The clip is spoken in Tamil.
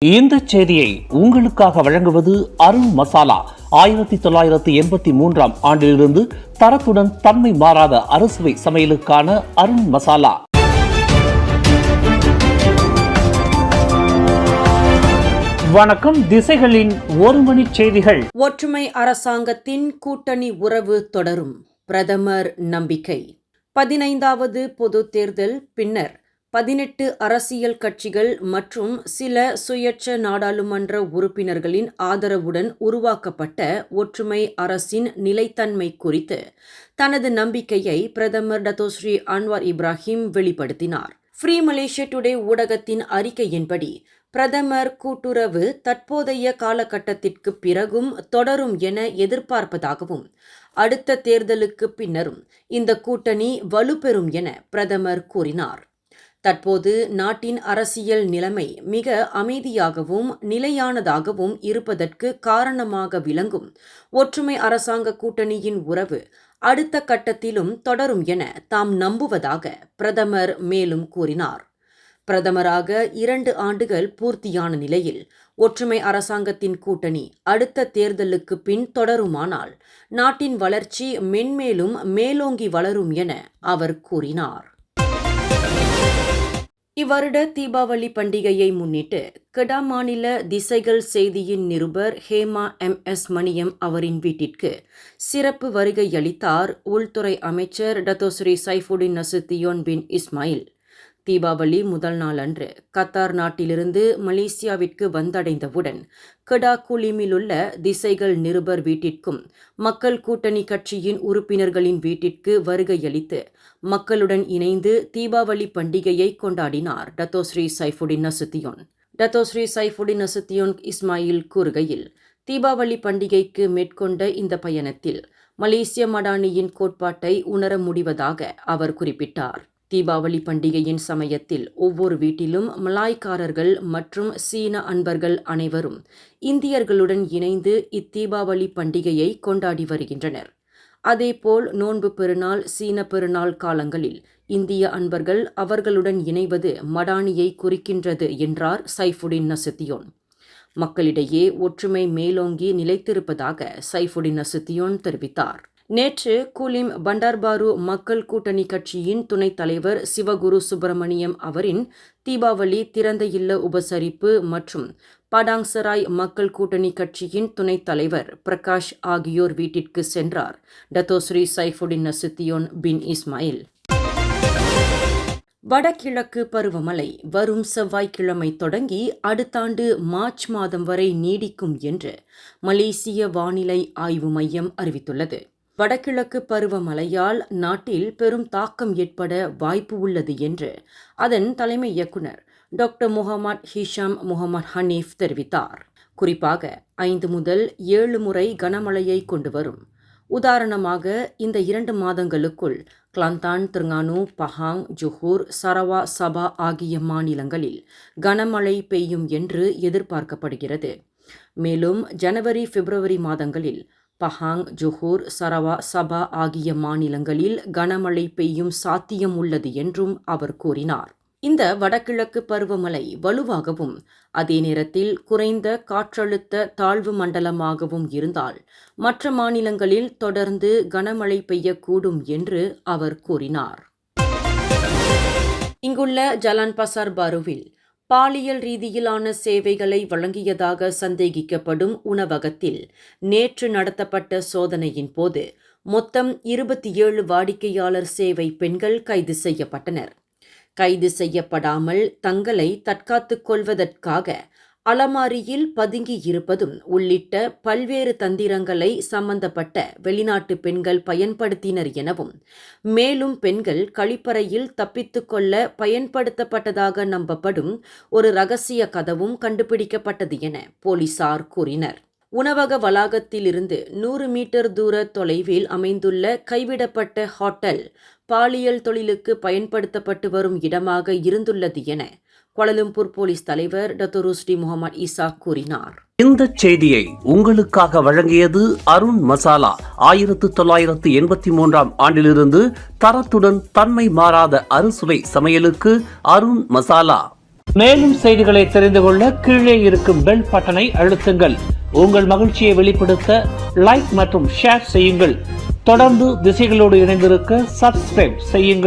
இந்த செய்தியை உங்களுக்காக வழங்குவது அருண் மசாலா. 1983 ஆண்டிலிருந்து தரத்துடன் தன்மை மாறாத அறுசுவை சமையலுக்கான அருண் மசாலா. வணக்கம். திசைகளின் ஒரு மணி செய்திகள். ஒற்றுமை அரசாங்கத்தின் கூட்டணி உறவு தொடரும். பிரதமர் நம்பிக்கை. 15வது பொது தேர்தல் பின்னர் 18 அரசியல் கட்சிகள் மற்றும் சில சுயேட்சை நாடாளுமன்ற உறுப்பினர்களின் ஆதரவுடன் உருவாக்கப்பட்ட ஒற்றுமை அரசின் நிலைத்தன்மை குறித்து தனது நம்பிக்கையை பிரதமர் டத்தோஸ்ரீ அன்வார் இப்ராஹிம் வெளிப்படுத்தினார். ஃப்ரீ மலேசியா டுடே ஊடகத்தின் அறிக்கையின்படி பிரதமர் கூட்டுறவு தற்போதைய காலகட்டத்திற்கு பிறகும் தொடரும் என எதிர்பார்ப்பதாகவும் அடுத்த தேர்தலுக்கு பின்னரும் இந்த கூட்டணி வலுப்பெறும் என பிரதமர் கூறினார். தற்போது நாட்டின் அரசியல் நிலைமை மிக அமைதியாகவும் நிலையானதாகவும் இருப்பதற்கு காரணமாக விளங்கும் ஒற்றுமை அரசாங்க கூட்டணியின் உறவு அடுத்த கட்டத்திலும் தொடரும் என தாம் நம்புவதாக பிரதமர் மேலும் கூறினார். பிரதமராக 2 ஆண்டுகள் பூர்த்தியான நிலையில் ஒற்றுமை அரசாங்கத்தின் கூட்டணி அடுத்த தேர்தலுக்கு பின் தொடருமானால் நாட்டின் வளர்ச்சி மென்மேலும் மேலோங்கி வளரும் என அவர் கூறினார். இவ்வருட தீபாவளி பண்டிகையை முன்னிட்டு கெடா மாநில திசைகள் செய்தியின் நிருபர் ஹேமா MS மணியம் அவரின் வீட்டிற்கு சிறப்பு வருகை அளித்தார் உள்துறை அமைச்சர் டத்தோஸ்ரீ சைஃபுடின் நசுத்தியோன் பின் இஸ்மாயில். தீபாவளி முதல் நாள் அன்று கத்தார் நாட்டிலிருந்து மலேசியாவிற்கு வந்தடைந்தவுடன் கெடா குலிமிலுள்ள திசைகள் நிருபர் வீட்டிற்கும் மக்கள் கூட்டணி கட்சியின் உறுப்பினர்களின் வீட்டிற்கு வருகையளித்து மக்களுடன் இணைந்து தீபாவளி பண்டிகையை கொண்டாடினார் Datuk Seri Saifuddin Nasution. Datuk Seri Saifuddin Nasution Ismail கூறுகையில், தீபாவளி பண்டிகைக்கு மேற்கொண்ட இந்த பயணத்தில் மலேசிய மடானியின் கோட்பாட்டை உணர முடிவதாக அவர் குறிப்பிட்டார். தீபாவளி பண்டிகையின் சமயத்தில் ஒவ்வொரு வீட்டிலும் மலாய்க்காரர்கள் மற்றும் சீன அன்பர்கள் அனைவரும் இந்தியர்களுடன் இணைந்து இத்தீபாவளி பண்டிகையை கொண்டாடி வருகின்றனர். அதேபோல் நோன்பு பெருநாள், சீன பெருநாள் காலங்களில் இந்திய அன்பர்கள் அவர்களுடன் இணைவது மடானியை குறிக்கின்றது என்றார் சைஃபுடின் நசுத்தியோன். மக்களிடையே ஒற்றுமை மேலோங்கி நிலைத்திருப்பதாக சைஃபுடின் நசுத்தியோன் தெரிவித்தார். நேற்று குலிம் பண்டார்பாரு மக்கள் கூட்டணி கட்சியின் துணைத் தலைவர் சிவகுரு சுப்பிரமணியம் அவரின் தீபாவளி திறந்த இல்ல உபசரிப்பு மற்றும் படாங்சராய் மக்கள் கூட்டணி கட்சியின் துணைத் தலைவர் பிரகாஷ் ஆகியோர் வீட்டிற்கு சென்றார் டத்தோஸ்ரீ சைஃபுடின் நசுத்தியோன் பின் இஸ்மாயில். வடகிழக்கு பருவமழை வரும் செவ்வாய்க்கிழமை தொடங்கி அடுத்த ஆண்டு மார்ச் மாதம் வரை நீடிக்கும் என்று மலேசிய வானிலை ஆய்வு மையம் அறிவித்துள்ளது. வடகிழக்கு பருவமழையால் நாட்டில் பெரும் தாக்கம் ஏற்பட வாய்ப்பு உள்ளது என்று அதன் தலைமை இயக்குனர் டாக்டர் முகமது ஹிஷாம் முகமது ஹனீஃப் தெரிவித்தார். குறிப்பாக 5 முதல் 7 முறை கனமழையை கொண்டு வரும். உதாரணமாக இந்த 2 மாதங்களுக்குள் கிளாந்தான், திரங்கானு, பஹாங், ஜொஹூர், சரவா, சபா ஆகிய மாநிலங்களில் கனமழை பெய்யும் என்று எதிர்பார்க்கப்படுகிறது. மேலும் ஜனவரி, பிப்ரவரி மாதங்களில் பஹாங், ஜொஹூர், சரவா, சபா ஆகிய மாநிலங்களில் கனமழை பெய்யும் சாத்தியம் உள்ளது என்றும் அவர் கூறினார். இந்த வடகிழக்கு பருவமழை வலுவாகவும் அதே நேரத்தில் குறைந்த காற்றழுத்த தாழ்வு மண்டலமாகவும் இருந்தால் மற்ற மாநிலங்களில் தொடர்ந்து கனமழை பெய்யக்கூடும் என்று அவர் கூறினார். இங்குள்ள ஜலான் பசார் பாருவில் பாலியல் ரீதியிலான சேவைகளை வழங்கியதாக சந்தேகிக்கப்படும் உணவகத்தில் நேற்று நடத்தப்பட்ட சோதனையின் போது மொத்தம் 27 வாடிக்கையாளர் சேவை பெண்கள் கைது செய்யப்பட்டனர். கைது செய்யப்படாமல் தங்களை தற்காத்துக் கொள்வதற்காக அலமாரியில் பதுங்கி இருப்பதும் உள்ளிட்ட பல்வேறு தந்திரங்களை சம்பந்தப்பட்ட வெளிநாட்டு பெண்கள் பயன்படுத்தினர் எனவும் மேலும் பெண்கள் கழிப்பறையில் தப்பித்துக் கொள்ள பயன்படுத்தப்பட்டதாக நம்பப்படும் ஒரு இரகசிய கதவும் கண்டுபிடிக்கப்பட்டது என போலீசார் கூறினர். உணவக வளாகத்திலிருந்து 100 மீட்டர் தூர தொலைவில் அமைந்துள்ள கைவிடப்பட்ட ஹோட்டல் பாலியல் தொழிலுக்கு பயன்படுத்தப்பட்டு வரும் இடமாக இருந்துள்ளது என கோலாலம்பூர் போலீஸ் தலைவர் டத்தோ ருஸ்டி முகமது ஈசா கூறினார். இந்த செய்தியை உங்களுக்காக வழங்கியது அருண் மசாலா. 1983 ஆண்டிலிருந்து தரத்துடன் தன்மை மாறாத அறுசுவை சமையலுக்கு அருண் மசாலா. மேலும் செய்திகளை தெரிந்து கொள்ள கீழே இருக்கும் பெல் பட்டனை அழுத்துங்கள். உங்கள் மகிழ்ச்சியை வெளிப்படுத்த லைக் மற்றும் ஷேர் செய்யுங்கள். தொடர்ந்து திசைகளோடு இணைந்திருக்க சப்ஸ்கிரைப் செய்யுங்கள்.